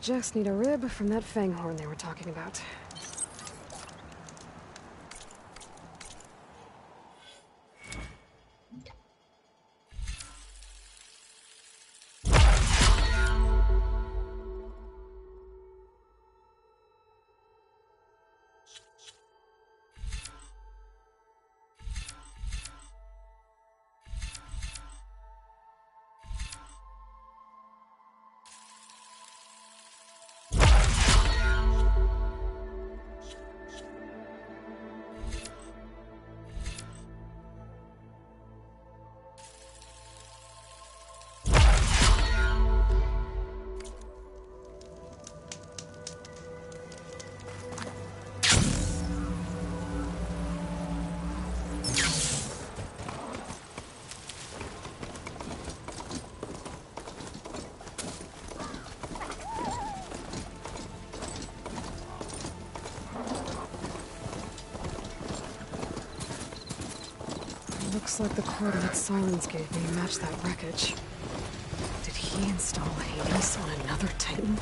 Just need a rib from that fang horn they were talking about. Looks like the coordinates Silence gave me match that wreckage. Did he install Hades on another Titan?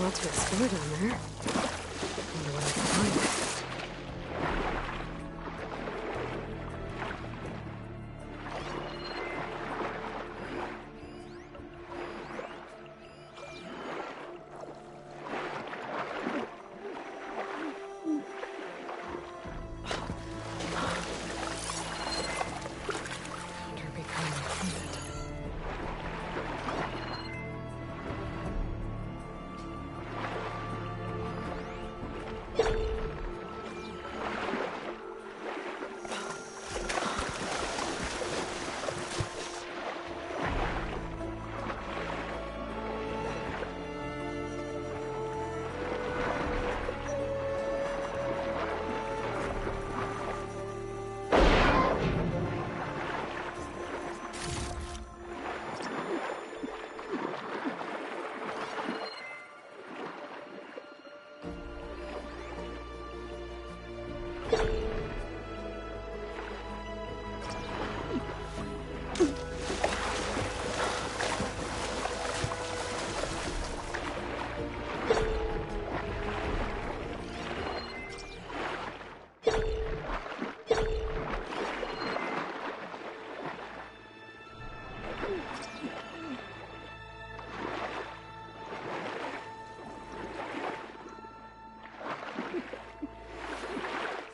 Lots to explore down there. Wonder what I can find.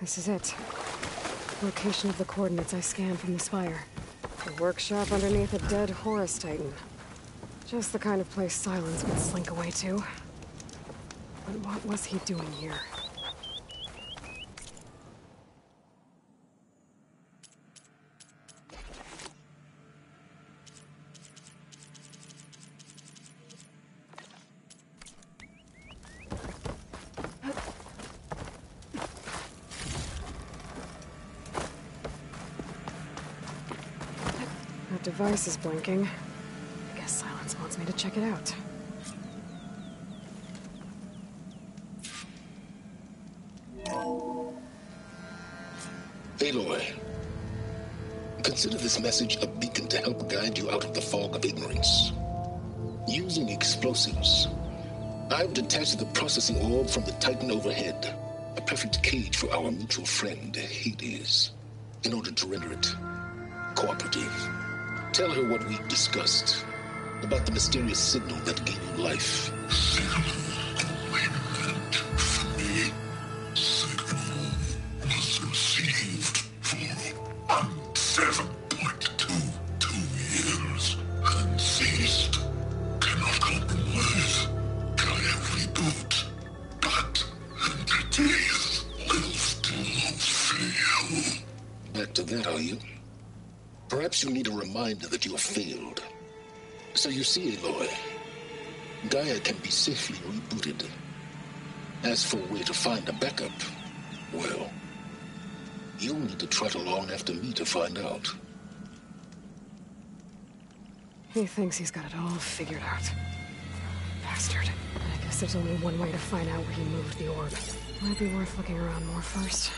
This is it. Location of the coordinates I scanned from the spire. The workshop underneath a dead Horus Titan. Just the kind of place Silence would slink away to. But what was he doing here? That device is blinking. I guess Silence wants me to check it out. Aloy, consider this message a beacon to help guide you out of the fog of ignorance. Using explosives, I've detached the processing orb from the Titan overhead, a perfect cage for our mutual friend, Hades, in order to render it cooperative. Tell her what we discussed about the mysterious signal that gave you life. Signal waited for me. Signal was received for 7.22 years and ceased that, are you? Perhaps you need a reminder that you have failed. So you see, Aloy, Gaia can be safely rebooted. As for a way to find a backup, well, you'll need to trot along after me to find out. He thinks he's got it all figured out. Bastard. I guess there's only one way to find out where he moved the orb. Might be worth looking around more first.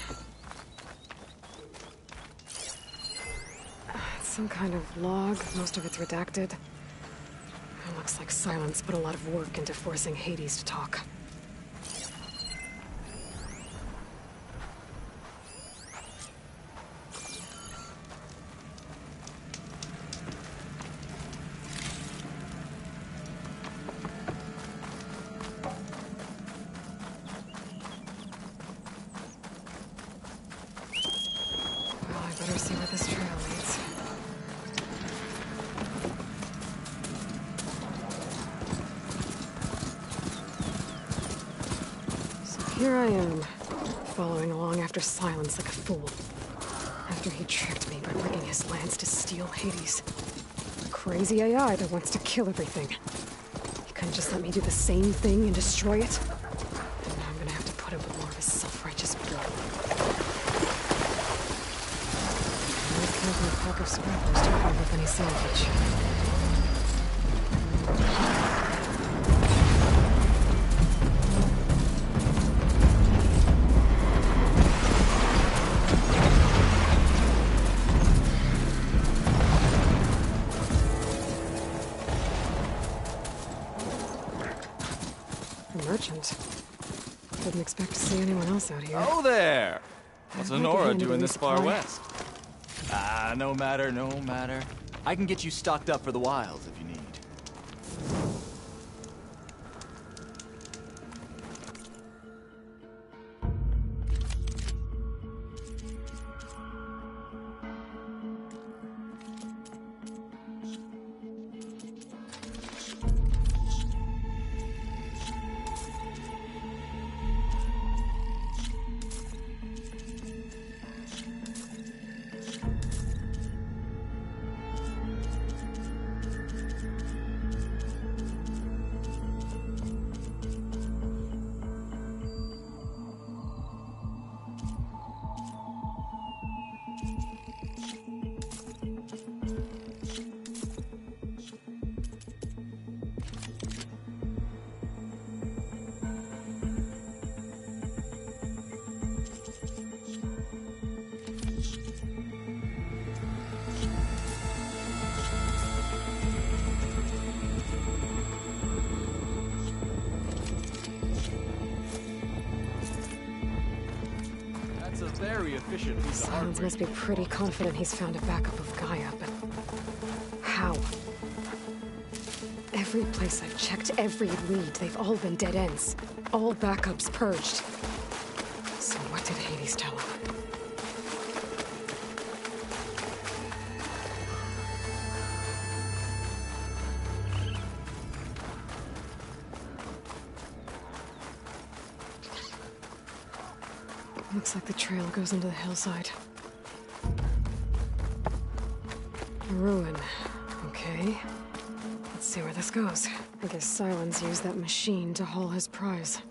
It's some kind of log. Most of it's redacted. It looks like Silence put a lot of work into forcing Hades to talk. Better see where this trail leads. So here I am, following along after Silence like a fool. After he tricked me by rigging his lance to steal Hades. A crazy AI that wants to kill everything. He couldn't just let me do the same thing and destroy it? And now I'm gonna have to put up with more of his self-righteous bull. A pack of scrappers to help with any salvage. A merchant. Didn't expect to see anyone else out here. Oh there! What's Honora doing this far supply. west? Ah, no matter, no matter. I can get you stocked up for the wilds if you need. Very efficient piece of Silence hardware. must be pretty confident he's found a backup of Gaia, but how? Every place I've checked, every lead, they've all been dead ends. All backups purged. So what did Hades tell him? Looks like the trail goes into the hillside. A ruin. Okay. Let's see where this goes. I guess Silence used that machine to haul his prize.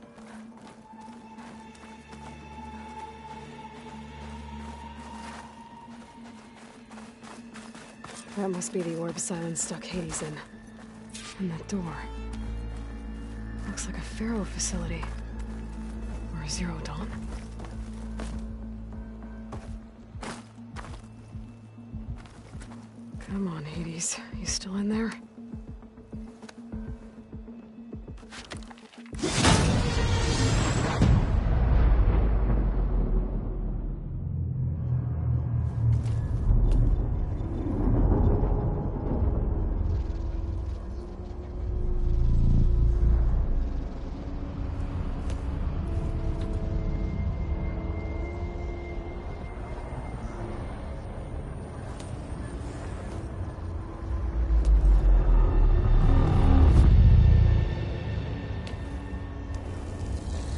That must be the orb Silence stuck Hades in. And that door. Looks like a Pharaoh facility. Or a Zero Dawn. Come on, Hades. You still in there?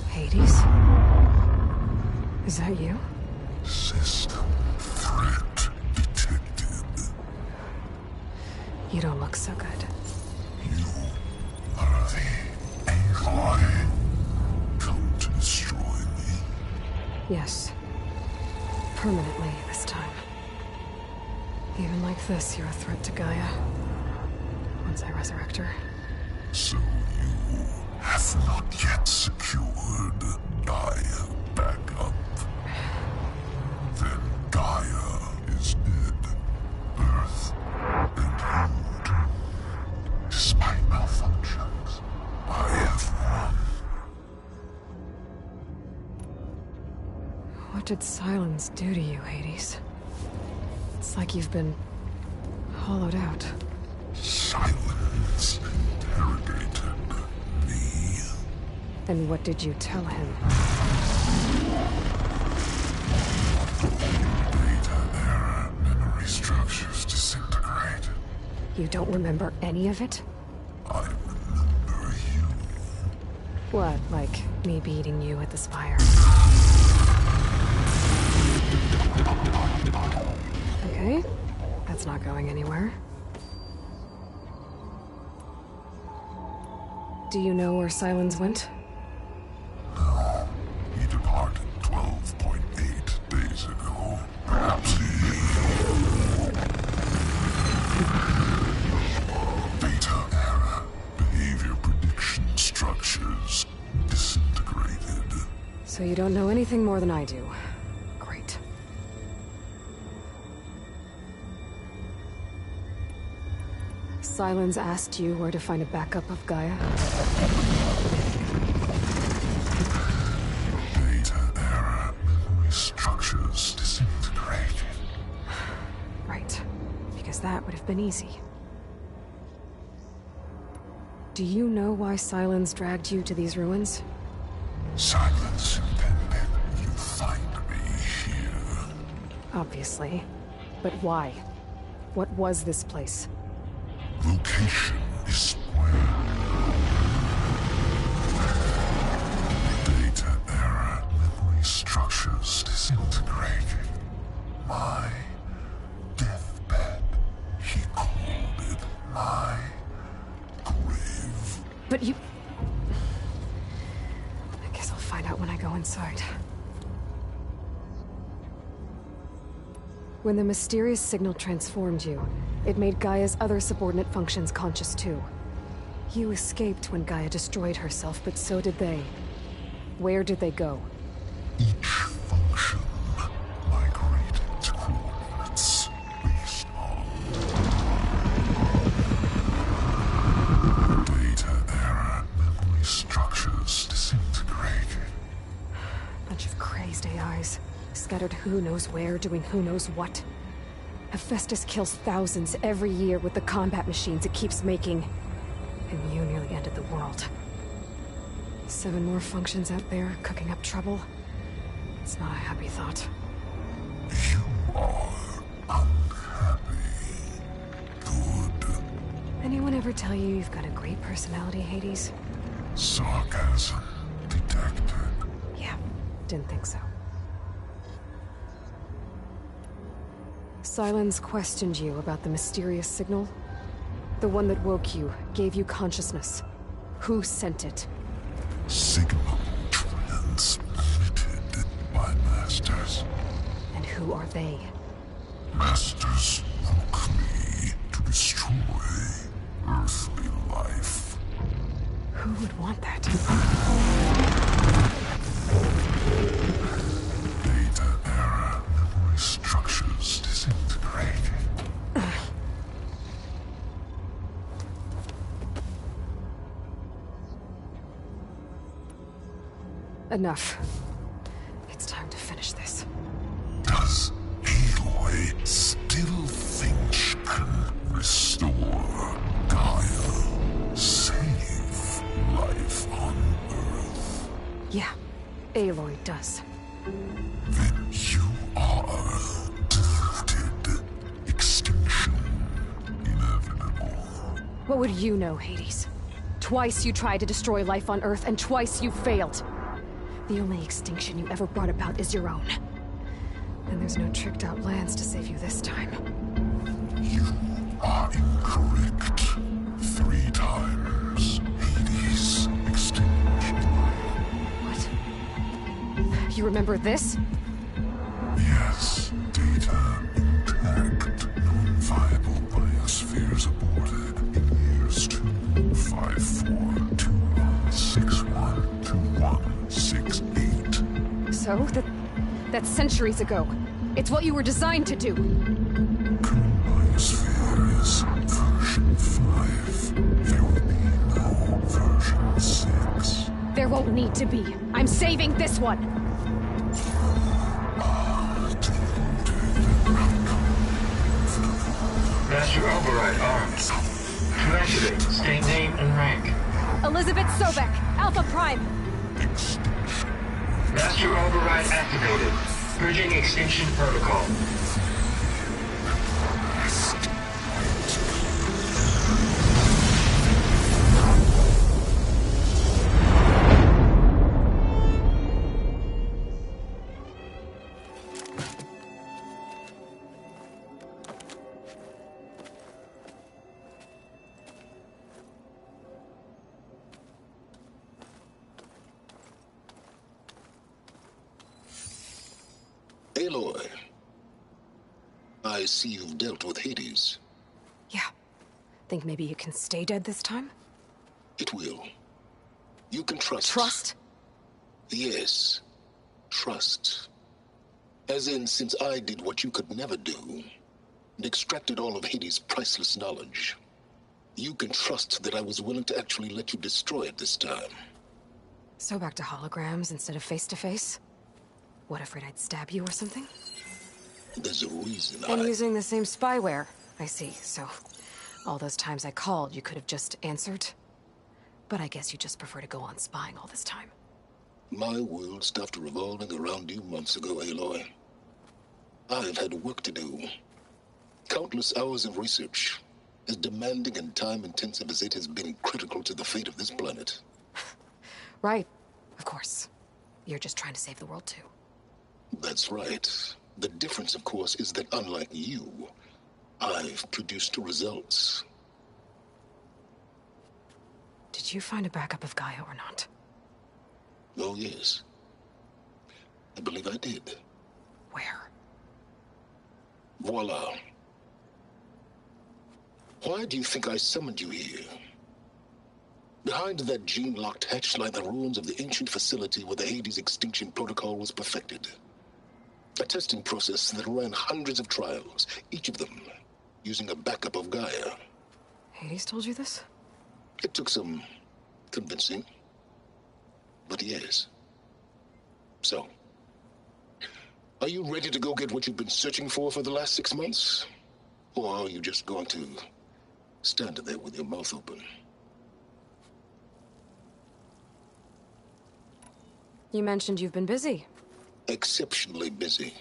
Hades? Is that you? System threat. You don't look so good. You are the Aloy. Come to destroy me. Yes. Permanently this time. Even like this, you're a threat to Gaia. Once I resurrect her. So you have not yet secured Gaia back up. Then Gaia is dead. Earth and you too. Despite malfunctions, I have won. What did silence do to you, Hades? It's like you've been hollowed out. Silence interrogated me. And what did you tell him? Data error, memory structures disintegrate. You don't remember any of it? I remember you. What, like me beating you at the spire? Okay, that's not going anywhere. Do you know where Silence went? No, he departed 12.8 days ago. Perhaps he... Data error, behavior prediction structures disintegrated. So you don't know anything more than I do. Great. Silence asked you where to find a backup of Gaia? Data error, memory structures disintegrated. Right. Because that would have been easy. Do you know why Silence dragged you to these ruins? Silence intended you find me here. Obviously. But why? What was this place? Location is square. Data error, memory structures disintegrated. My deathbed, he called it my grave. But you... I guess I'll find out when I go inside. When the mysterious signal transformed you, it made Gaia's other subordinate functions conscious too. You escaped when Gaia destroyed herself, but so did they. Where did they go? Each function migrated to coordinates based on data error, memory structures disintegrated. Bunch of crazed AIs, scattered who knows where, doing who knows what. Hephaestus kills thousands every year with the combat machines it keeps making. And you nearly ended the world. 7 more functions out there, cooking up trouble. It's not a happy thought. You are unhappy. Good. Anyone ever tell you you've got a great personality, Hades? Sarcasm detected. Yeah, didn't think so. Silence questioned you about the mysterious signal. The one that woke you, gave you consciousness. Who sent it? Signal transmitted by masters. And who are they? Masters woke me to destroy earthly life. Who would want that? Data error, memory structures disintegrated. Enough. It's time to finish this. Does Aloy still think she can restore Gaia? Save life on Earth? Yeah, Aloy does. Then you are deluded. Extinction inevitable. What would you know, Hades? Twice you tried to destroy life on Earth, and twice you failed. The only extinction you ever brought about is your own. And there's no tricked-out lands to save you this time. You are incorrect. 3 times Hades extinction. What? You remember this? Yes, data intact. Non-viable biospheres aborted in years 25421612168. So? That's centuries ago. It's what you were designed to do. Current biosphere is version 5. There will be no version 6. There won't need to be. I'm saving this one. Master override armed. To activate, state name and rank. Elizabeth Sobek, Alpha Prime. Master override activated. Purging extinction protocol. Aloy, I see you've dealt with Hades. Yeah. Think maybe you can stay dead this time? It will. You can trust. Trust? Yes. Trust. As in, since I did what you could never do, and extracted all of Hades' priceless knowledge, you can trust that I was willing to actually let you destroy it this time. So back to holograms instead of face-to-face? What, afraid I'd stab you or something? There's a reason And using the same spyware. I see, so... all those times I called, you could have just answered? But I guess you just prefer to go on spying all this time. My world stopped revolving around you months ago, Aloy. I've had work to do. Countless hours of research, as demanding and time-intensive as it has been critical to the fate of this planet. Right. Of course. You're just trying to save the world, too. That's right. The difference, of course, is that unlike you, I've produced results. Did you find a backup of Gaia or not? Oh, yes. I believe I did. Where? Voila. Why do you think I summoned you here? Behind that gene-locked hatch lie the ruins of the ancient facility where the Hades extinction protocol was perfected. A testing process that ran hundreds of trials, each of them using a backup of Gaia. Hades told you this? It took some convincing, but yes. So, are you ready to go get what you've been searching for the last 6 months? Or are you just going to stand there with your mouth open? You mentioned you've been busy. Exceptionally busy.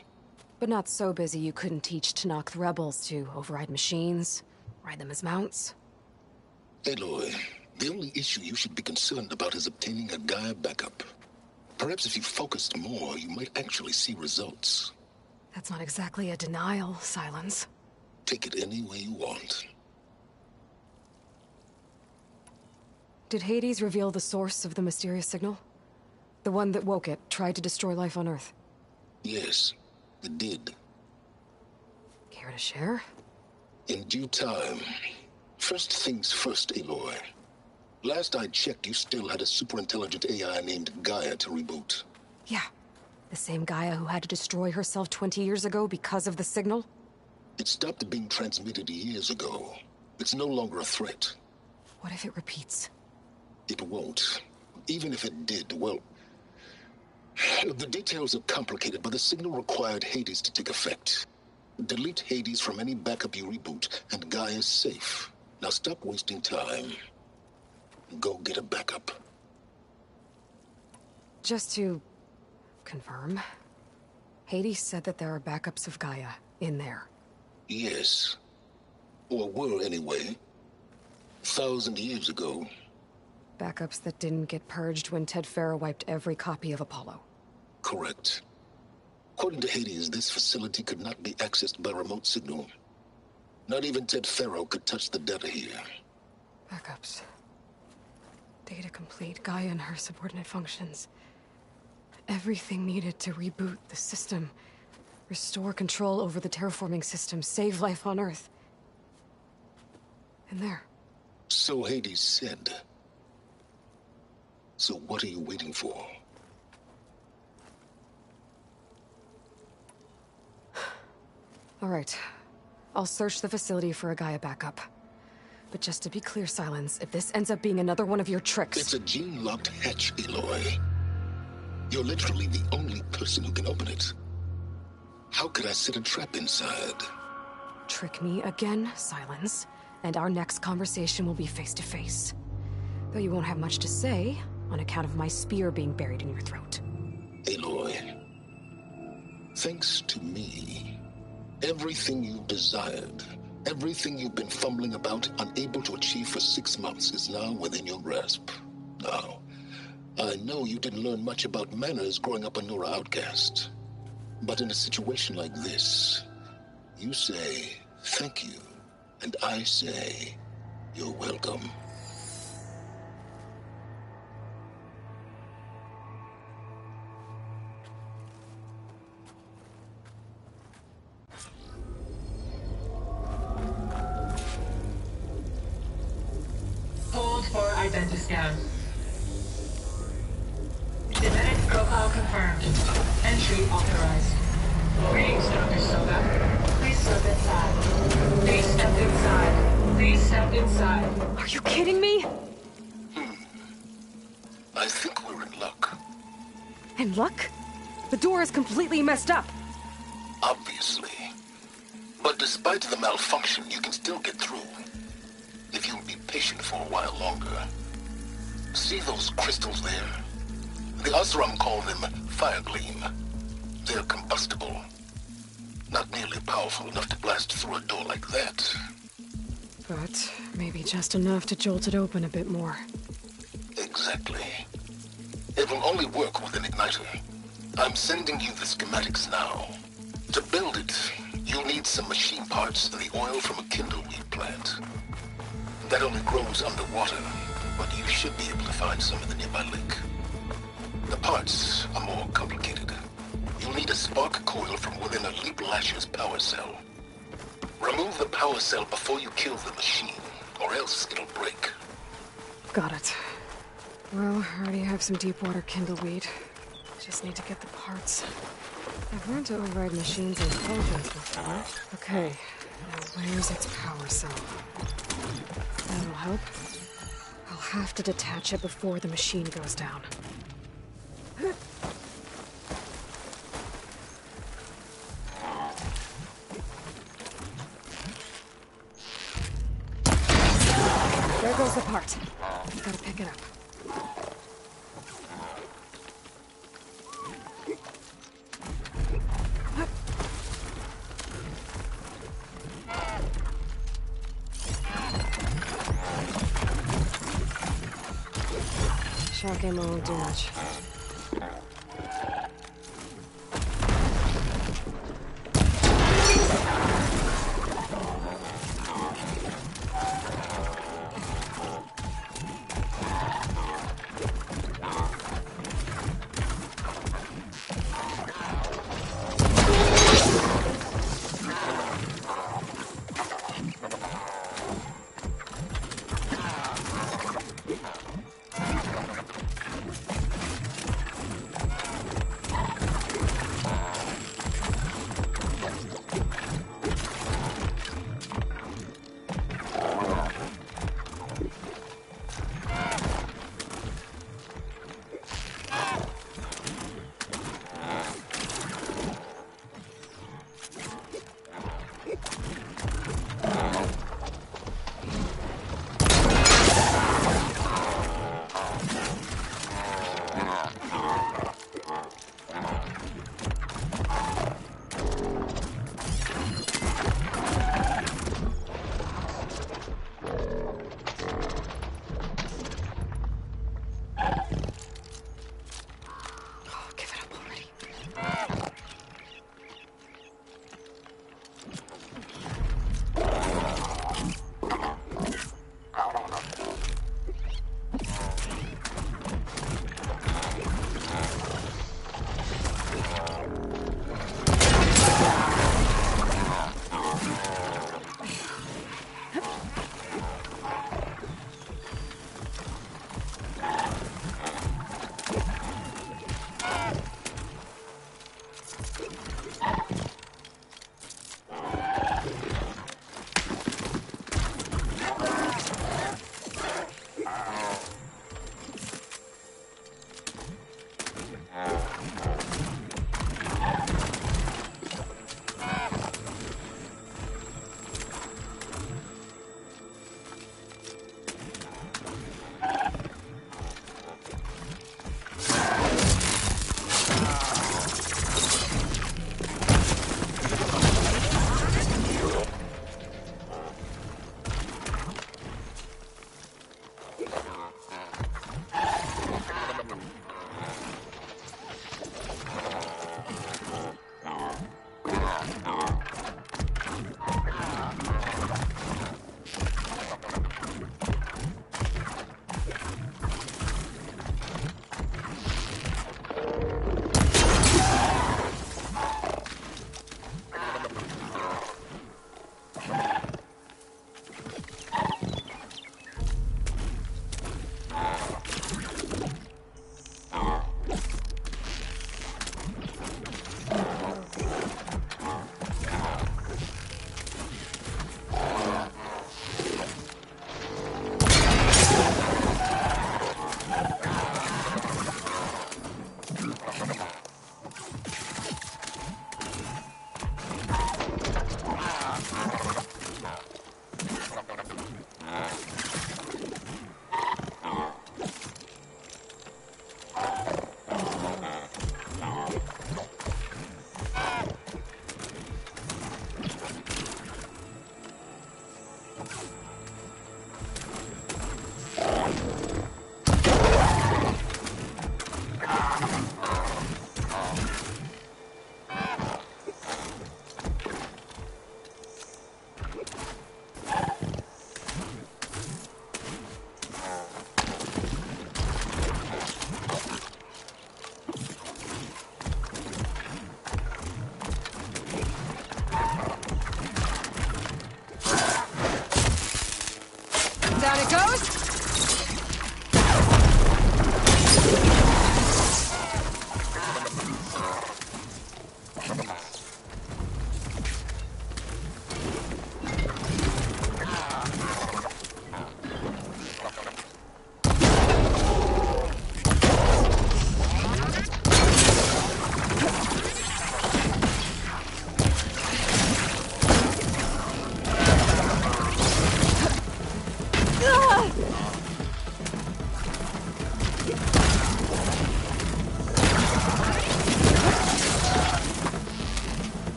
But not so busy you couldn't teach Tanakh the rebels to override machines, ride them as mounts. Aloy, the only issue you should be concerned about is obtaining a Gaia backup. Perhaps if you focused more, you might actually see results. That's not exactly a denial, Silence. Take it any way you want. Did Hades reveal the source of the mysterious signal? The one that woke it, tried to destroy life on Earth? Yes, it did. Care to share? In due time. First things first, Aloy. Last I checked, you still had a superintelligent AI named Gaia to reboot. Yeah. The same Gaia who had to destroy herself 20 years ago because of the signal? It stopped being transmitted years ago. It's no longer a threat. What if it repeats? It won't. Even if it did, well... the details are complicated, but the signal required Hades to take effect. Delete Hades from any backup you reboot, and Gaia's safe. Now stop wasting time. Go get a backup. Just to... confirm. Hades said that there are backups of Gaia in there. Yes. Or were, anyway. 1,000 years ago. Backups that didn't get purged when Ted Farah wiped every copy of Apollo. Correct. According to Hades, this facility could not be accessed by remote signal. Not even Ted Farrow could touch the data here. Backups. Data complete. Gaia and her subordinate functions. Everything needed to reboot the system. Restore control over the terraforming system. Save life on Earth. And there. So Hades said. So what are you waiting for? All right. I'll search the facility for a Gaia backup. But just to be clear, Silence, if this ends up being another one of your tricks... It's a gene-locked hatch, Aloy. You're literally the only person who can open it. How could I set a trap inside? Trick me again, Silence, and our next conversation will be face-to-face. Though you won't have much to say, on account of my spear being buried in your throat. Aloy, thanks to me, everything you've desired, everything you've been fumbling about, unable to achieve for 6 months, is now within your grasp. Now, I know you didn't learn much about manners growing up a Nora outcast. But in a situation like this, you say, thank you, and I say, you're welcome. Hold for identiscan. Genetic profile confirmed. Entry authorized. Greetings, Dr. Soga. Please step inside. Please step inside. Please step inside. Are you kidding me? I think we're in luck. In luck? The door is completely messed up. Obviously. But despite the malfunction, you can still get through. If you'll be patient for a while longer. See those crystals there? The Osram call them fire gleam. They're combustible. Not nearly powerful enough to blast through a door like that. But maybe just enough to jolt it open a bit more. Exactly. It will only work with an igniter. I'm sending you the schematics now. To build it, you'll need some machine parts and the oil from a kindleweed plant. That only grows underwater, but you should be able to find some in the nearby lake. The parts are more complicated. You'll need a spark coil from within a Leap Lasher's power cell. Remove the power cell before you kill the machine, or else it'll break. Got it. Well, I already have some deep water kindleweed. Just need to get the parts. I've learned to override machines' intelligence before. Okay, now where's its power cell? That'll help. I'll have to detach it before the machine goes down. There goes the part. Gotta pick it up. Shock ammo won't do much.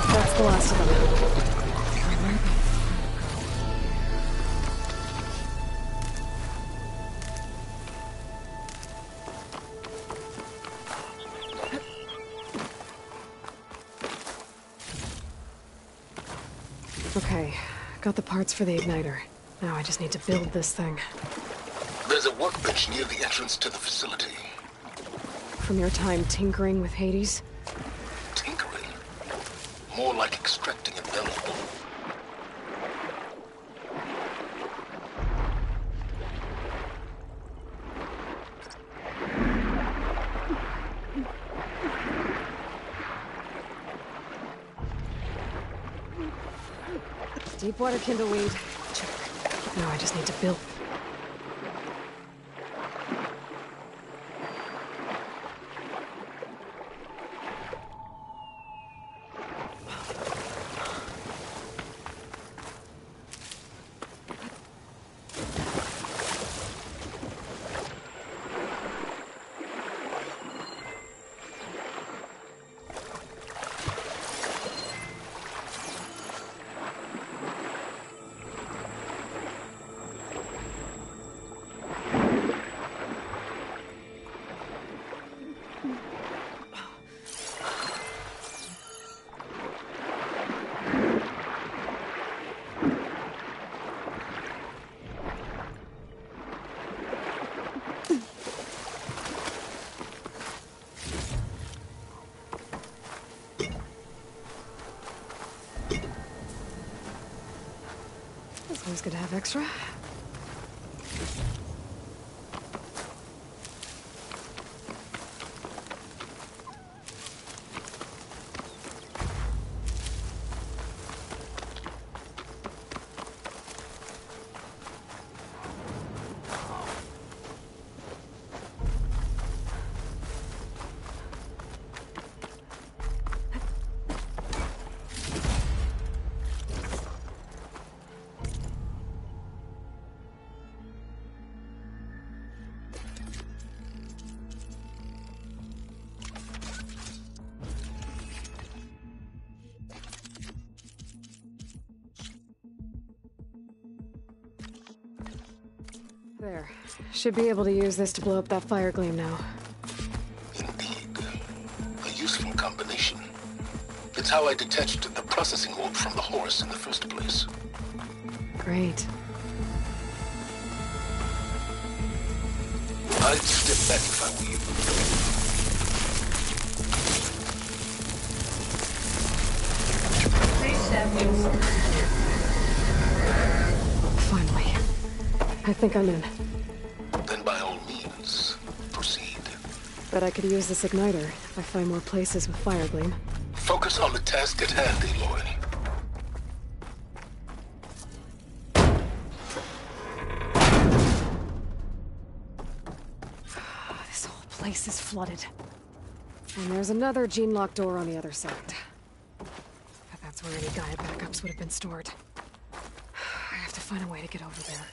That's the last of them. Okay, got the parts for the igniter. Now I just need to build this thing. There's a workbench near the entrance to the facility. From your time tinkering with Hades? Tinkering? More like extracting a metal. Deepwater kindleweed. Check. Now I just need to build. It's always good to have extra. There. Should be able to use this to blow up that fire gleam now. Indeed. A useful combination. It's how I detached the processing orb from the horse in the first place. Great. I'd step back if I were you. Please step inside. Finally. I think I'm in. Then by all means, proceed. Bet I could use this igniter if I find more places with fire gleam. Focus on the task at hand, Aloy. This whole place is flooded. And there's another gene-locked door on the other side. But that's where any Gaia backups would have been stored. I have to find a way to get over there.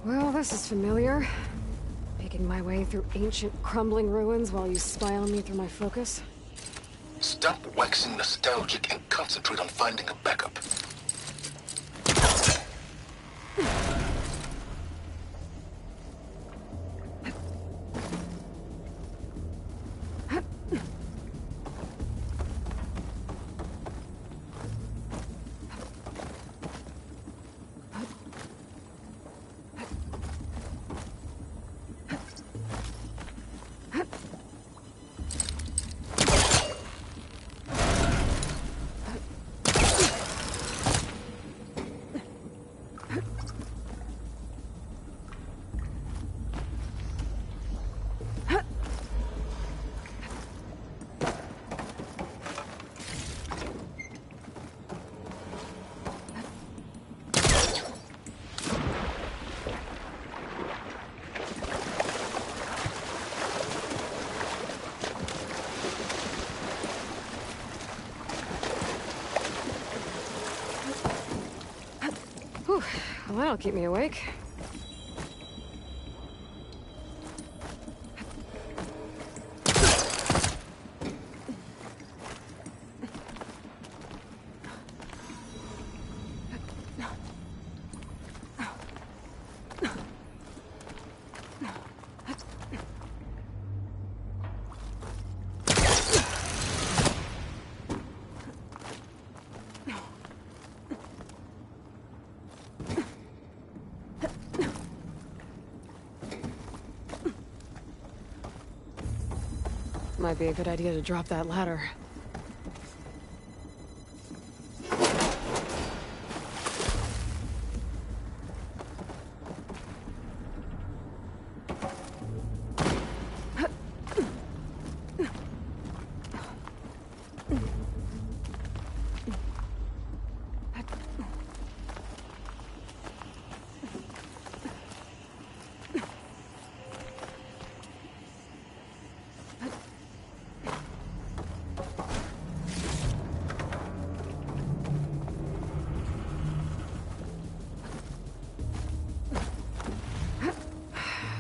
Well, this is familiar. Making my way through ancient, crumbling ruins while you spy on me through my focus. Stop waxing nostalgic and concentrate on finding a backup. Well, that'll keep me awake. Might be a good idea to drop that ladder.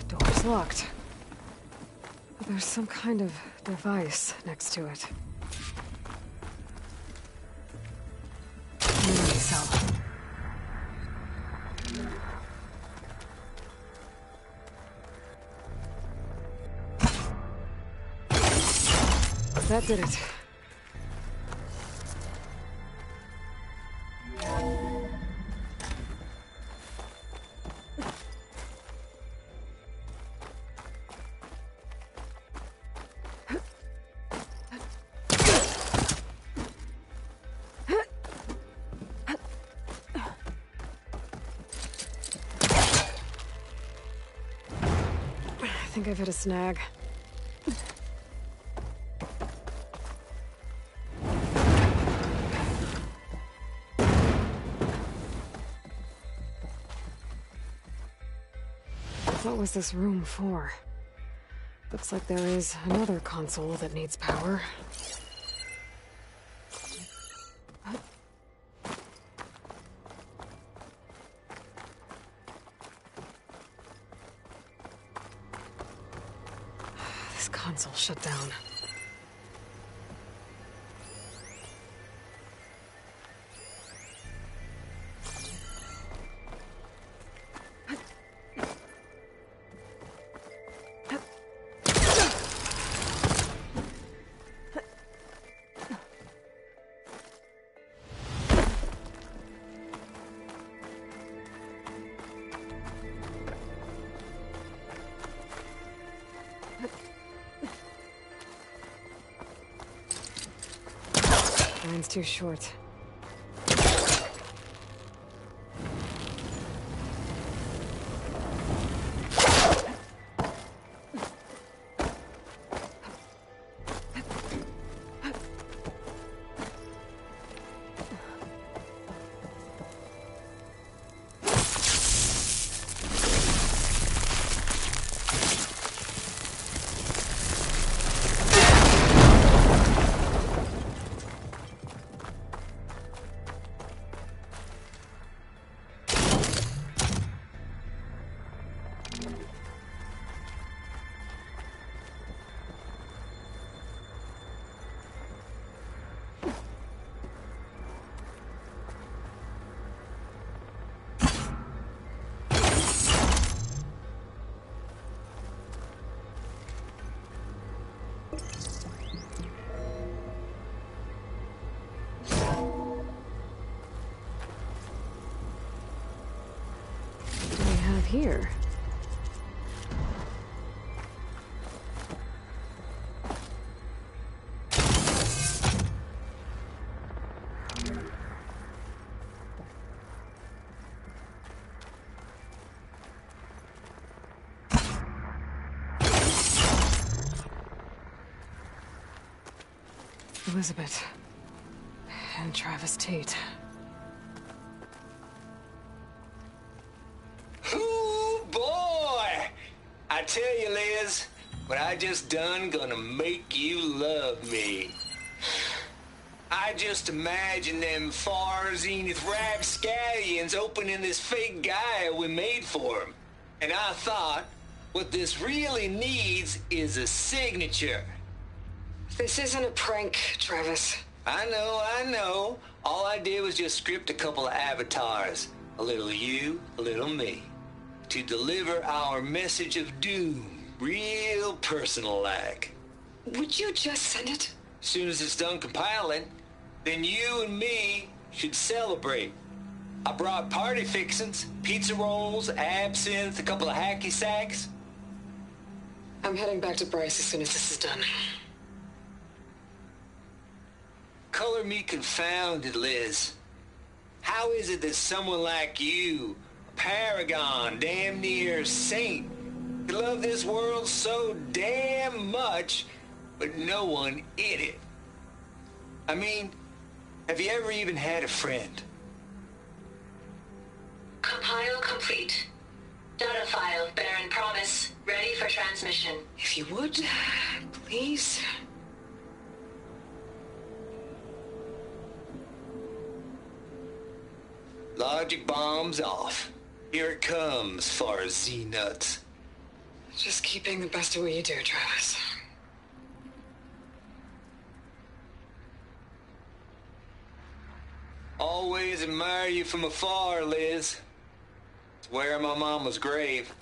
Door's locked. But there's some kind of device next to it. Memory cell. That did it. I think I've hit a snag. What was this room for? Looks like there is another console that needs power. This console shut down. Line's too short. Here. Elizabeth and Travis Tate. I tell you, Liz, what I just done gonna make you love me. I just imagine them far zenith rapscallions opening this fake guy we made for him. And I thought, what this really needs is a signature. This isn't a prank, Travis. I know. All I did was just script a couple of avatars. A little you, a little me. To deliver our message of doom, real personal-like. Would you just send it? As soon as it's done compiling, then you and me should celebrate. I brought party fixings, pizza rolls, absinthe, a couple of hacky sacks. I'm heading back to Bryce as soon as this is done. Color me confounded, Liz. How is it that someone like you, a paragon, damn near saint, could love this world so damn much, but no one in it? I mean, have you ever even had a friend? Compile complete. Data file, Baron Promise, ready for transmission. If you would, please. Logic bomb's off. Here it comes, far as Z-nuts. Just keep being the best at what you do, Travis. Always admire you from afar, Liz. It's where my mama's grave.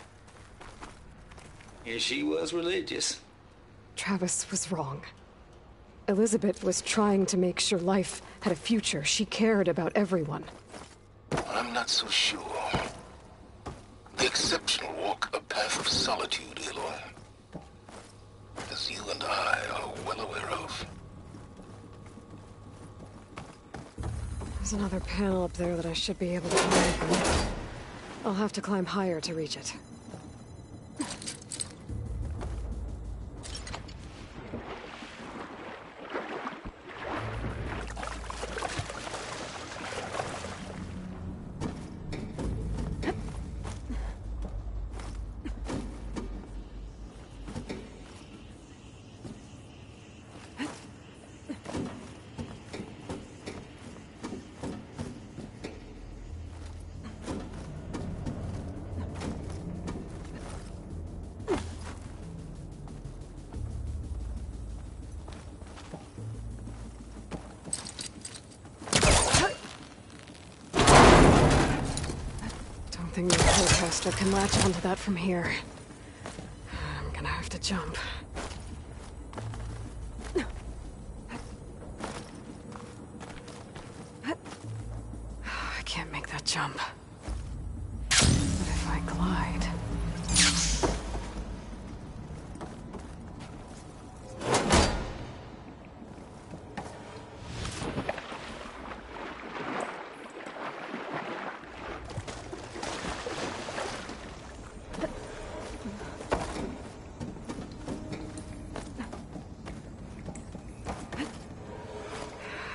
And she was religious. Travis was wrong. Elizabeth was trying to make sure life had a future. She cared about everyone. I'm not so sure. The exceptional walk a path of solitude, Aloy. As you and I are well aware of. There's another panel up there that I should be able to climb from. I'll have to climb higher to reach it. I think the Procaster can latch onto that from here. I'm gonna have to jump. I can't make that jump. But if I glide...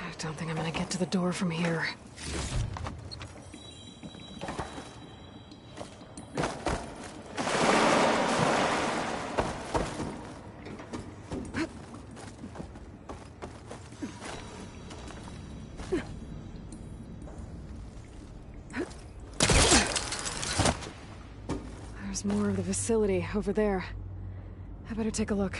I don't think I'm gonna get to the door from here. There's more of the facility over there. I better take a look.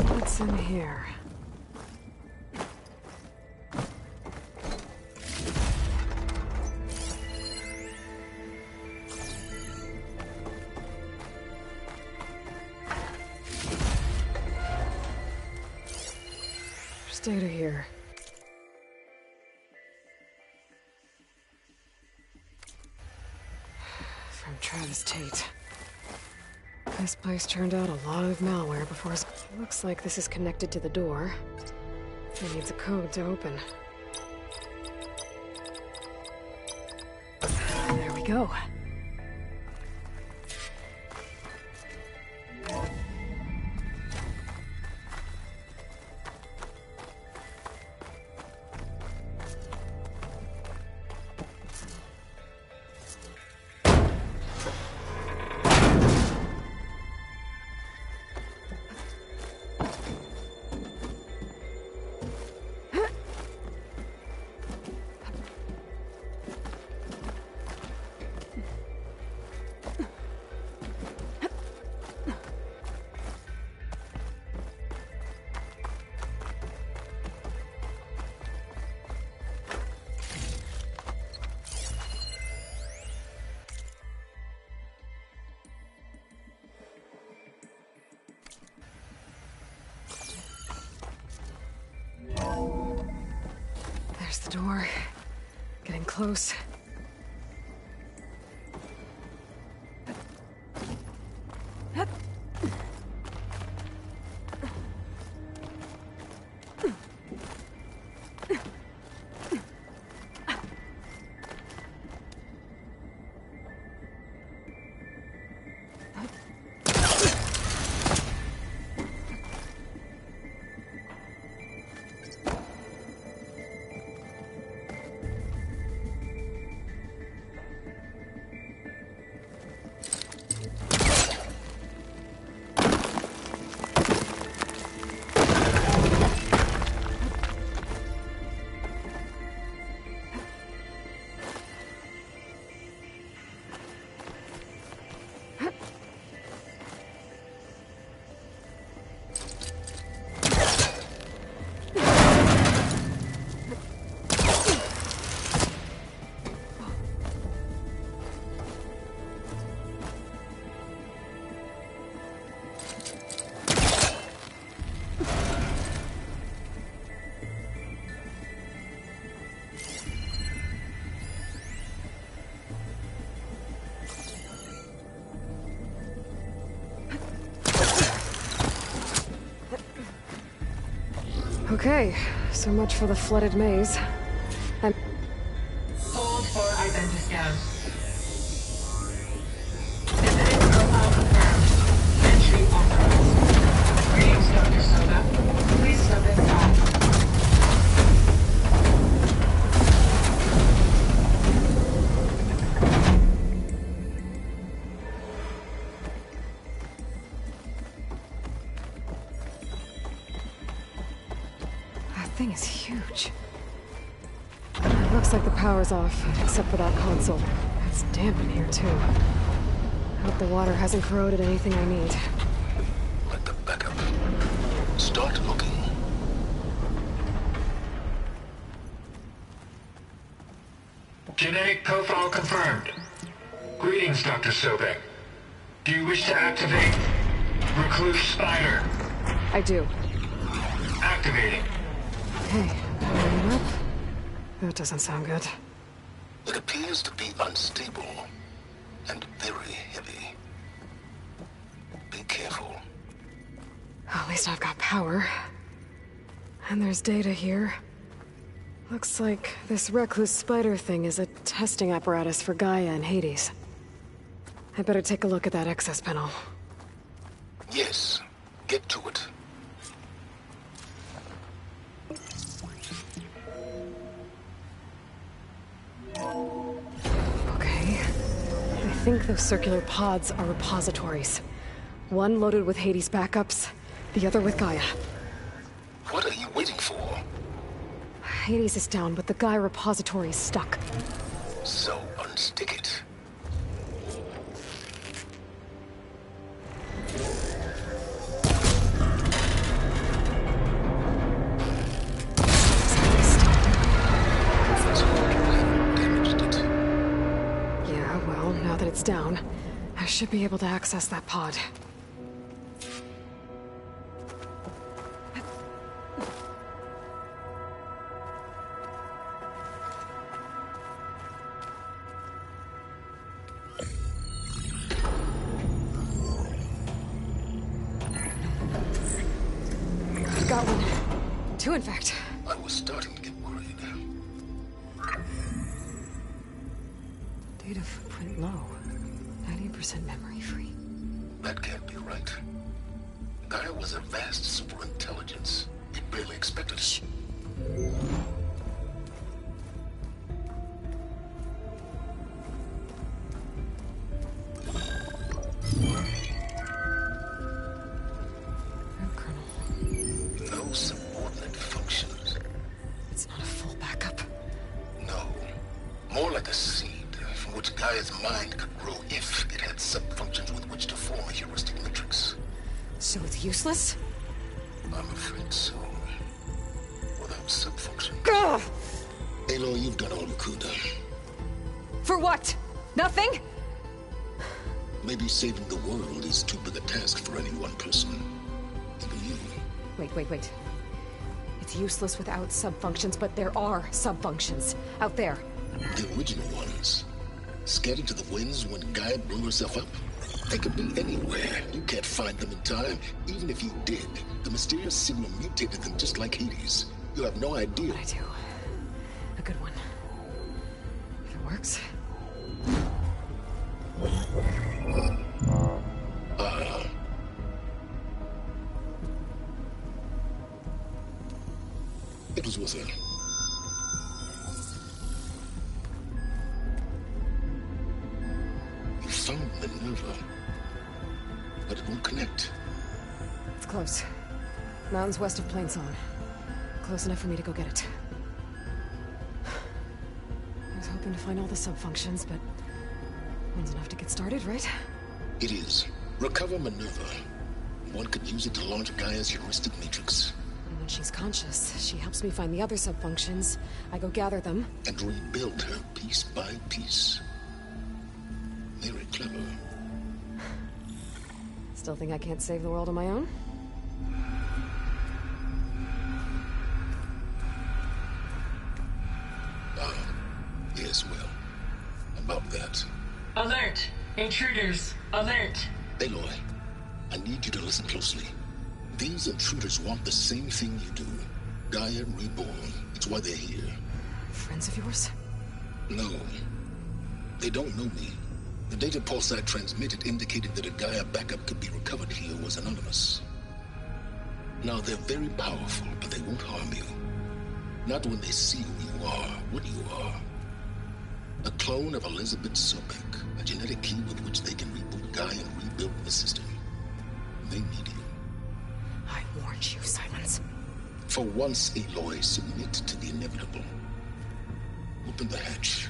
What's in here? Just data here. From Travis Tate. This place turned out a lot of malware before his... Looks like this is connected to the door. It needs a code to open. There we go. Getting close. Okay, so much for the flooded maze. And Hold for identiscan. Visiting profile confirmed. Entry authorized. Greetings, Dr. Soda. Please step inside. that thing is huge. Looks like the power's off, except for that console. It's damp in here, too. Hope the water hasn't corroded anything I need. Let the backup. Start looking. Genetic profile confirmed. Greetings, Dr. Sobek. Do you wish to activate Recluse Spider? I do. Activating. Okay, powering up. That doesn't sound good. It appears to be unstable and very heavy. Be careful. At least I've got power. And there's data here. Looks like this recluse spider thing is a testing apparatus for Gaia and Hades. I better take a look at that access panel. Yes, get to it. Okay. I think those circular pods are repositories. One loaded with Hades backups, the other with Gaia. What are you waiting for? Hades is down, but the Gaia repository is stuck. So unstick it. Yeah, well, now that it's down, I should be able to access that pod. I've got one. Two, in fact. I was starting to get worried. Data footprint low. 90% memory free. That can't be right. Gaia was a vast superintelligence. It barely expected it. No subordinate functions. It's not a full backup. No. More like a seed from which Gaia's mind could grow if it had sub-functions with which to form a heuristic matrix. So it's useless? I'm afraid so. Without sub-function. Ugh! Aloy, you've done all you could. For what? Nothing? Maybe saving the world is too big a task for any one person. Even you. Wait. It's useless without sub-functions, but there are sub-functions. Out there, The original ones. Scattered to the winds when Gaia blew herself up? They could be anywhere. You can't find them in time. Even if you did, the mysterious signal mutated them just like Hades. You have no idea. But I do. A good one. If it works. It was worth it. You found Minerva, but it won't connect. It's close. Mountains west of Plainsong. Close enough for me to go get it. I was hoping to find all the sub-functions, but one's enough to get started, right? It is. Recover Minerva. One could use it to launch Gaia's heuristic matrix. And when she's conscious, she helps me find the other sub-functions. I go gather them. And rebuild her piece by piece. Very clever. Still think I can't save the world on my own? Yes, well, about that. Alert! Intruders! Alert! Aloy, I need you to listen closely. These intruders want the same thing you do. Gaia reborn. It's why they're here. Friends of yours? No. They don't know me. The data pulse I transmitted indicated that a Gaia backup could be recovered here was anonymous. Now, they're very powerful, but they won't harm you. Not when they see who you are, what you are. A clone of Elizabeth Sobek, a genetic key with which they can reboot Gaia and rebuild the system. They need you. I warned you, Silence. For once, Aloy, submit to the inevitable. Open the hatch.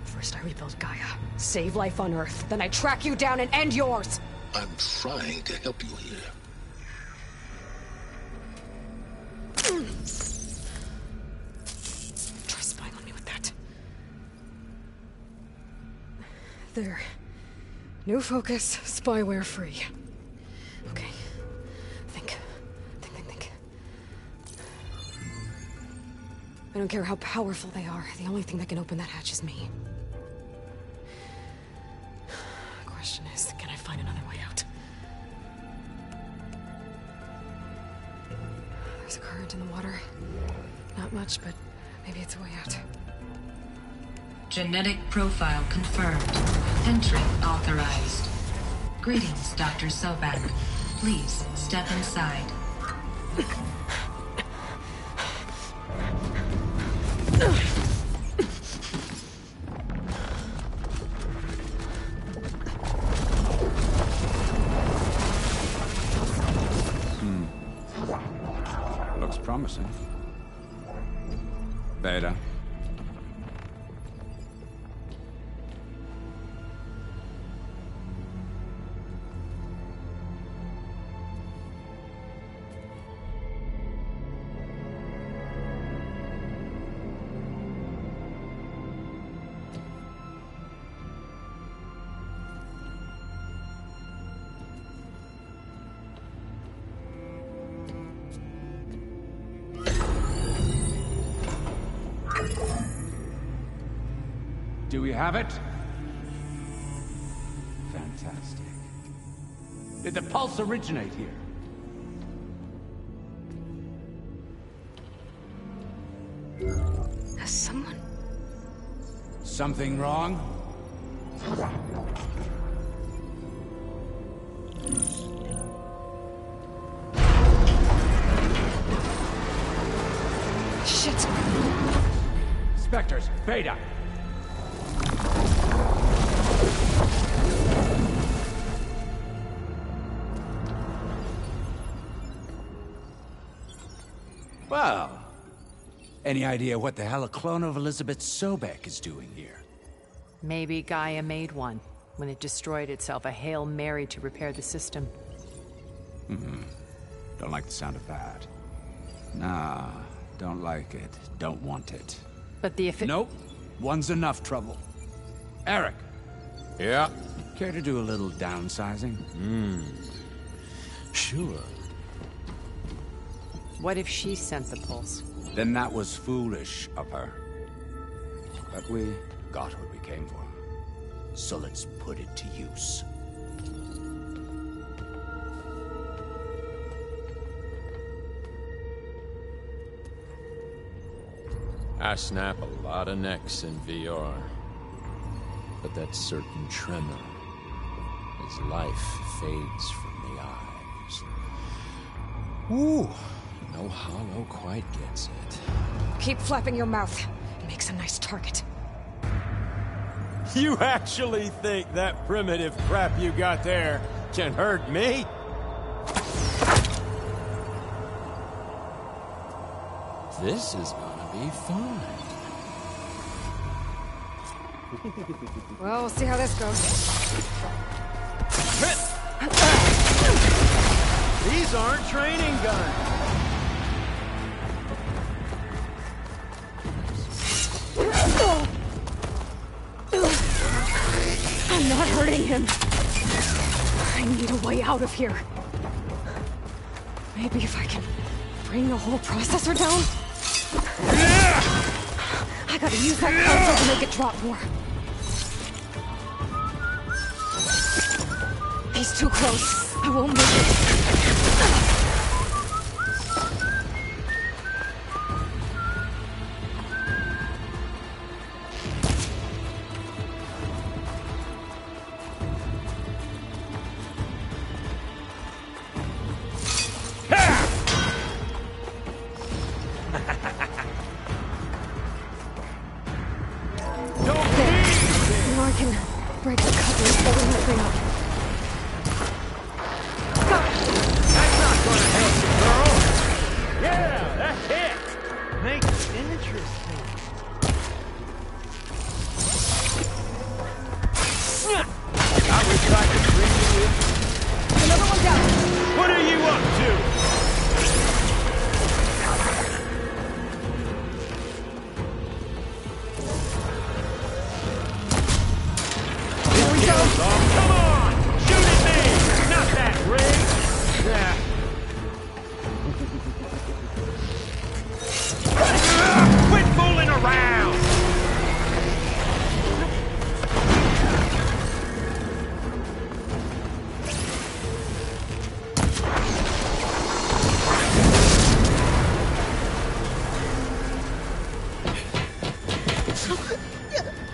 First I rebuild Gaia, save life on Earth, then I track you down and end yours! I'm trying to help you here. Try spying on me with that. There. New focus, spyware free. Okay. Think. I don't care how powerful they are. The only thing that can open that hatch is me. Question is, can I find another way out? There's a current in the water. Not much, but maybe it's a way out. Genetic profile confirmed. Entry authorized. Greetings, Dr. Sobek. Please step inside. Looks promising. Beta. Do we have it? Fantastic. Did the pulse originate here? Has someone... Something wrong? Shit! Spectres, Beta! Well, any idea what the hell a clone of Elizabeth Sobek is doing here? Maybe Gaia made one. When it destroyed itself, a Hail Mary to repair the system. Don't like the sound of that. Nah, don't like it. Don't want it. But the Nope. One's enough trouble. Eric. Yeah? Care to do a little downsizing? Sure. What if she sent the pulse? Then that was foolish of her. But we got what we came for. So let's put it to use. I snap a lot of necks in VR. But that certain tremor as life fades from the eyes. Ooh, no hollow quite gets it. Keep flapping your mouth. It makes a nice target. You actually think that primitive crap you got there can hurt me? This is gonna be fun. Well, we'll see how this goes. These aren't training guns. I'm not hurting him. I need a way out of here. Maybe if I can bring the whole processor down? I gotta use that console to make it drop more. He's too close. I won't make it. Now I can break the couplings holding the thing up. That's not gonna help you, girl. Yeah, that's it. Makes it interesting. I wish I could bring you in. Another one down. What are you up to? Here we go. Come on! Shoot at me! Not that rig! Yeah. Quit fooling around!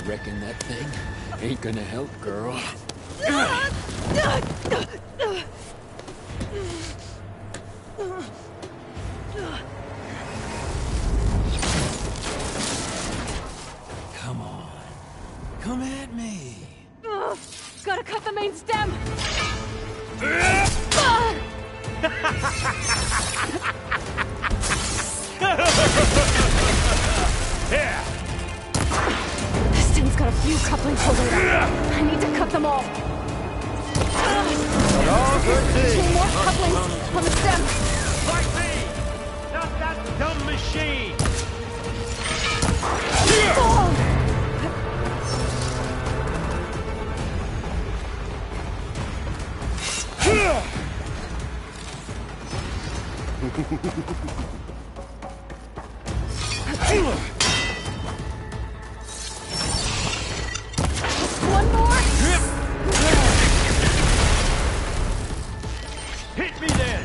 Reckon that thing ain't gonna help, girl. Come on. Come at me. Gotta cut the main stem. Yeah. This stem's got a few couplings holding it up. I need to cut them all. All good things. 2 more couplings on the stem. Like me! Not that dumb machine! One more. Hit me then!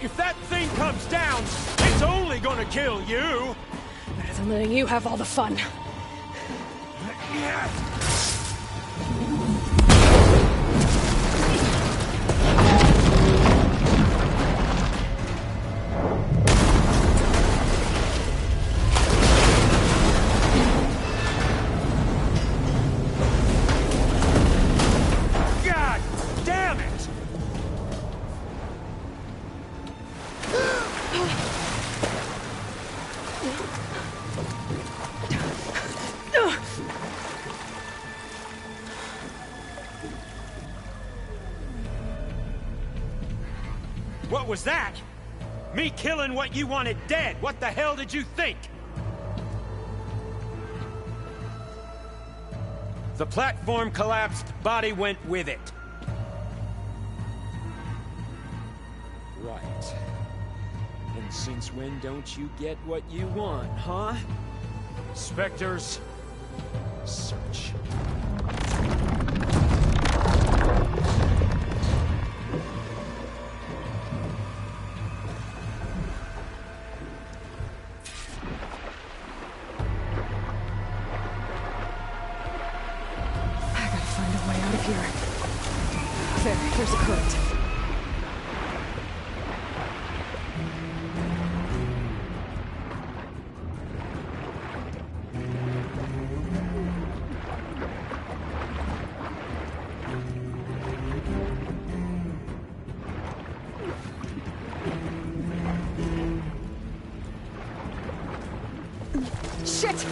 If that thing comes down, it's only gonna kill you! Better than letting you have all the fun. God damn it! What was that? Me killing what you wanted dead. What the hell did you think? The platform collapsed, body went with it. Right. And since when don't you get what you want, huh? Spectres, search. There's a current. Shit!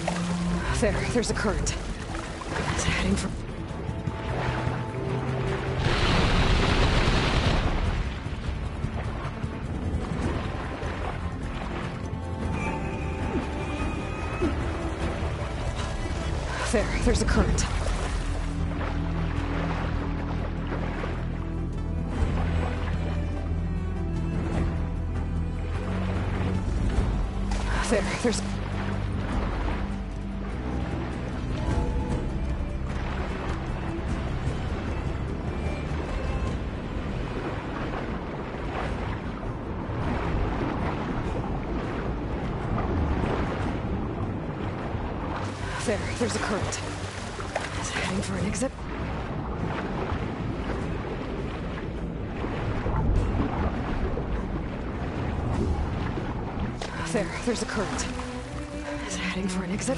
There's a current. It's heading for... There's a current. There's... There's a current. It's heading for an exit. There's a current. It's heading for an exit.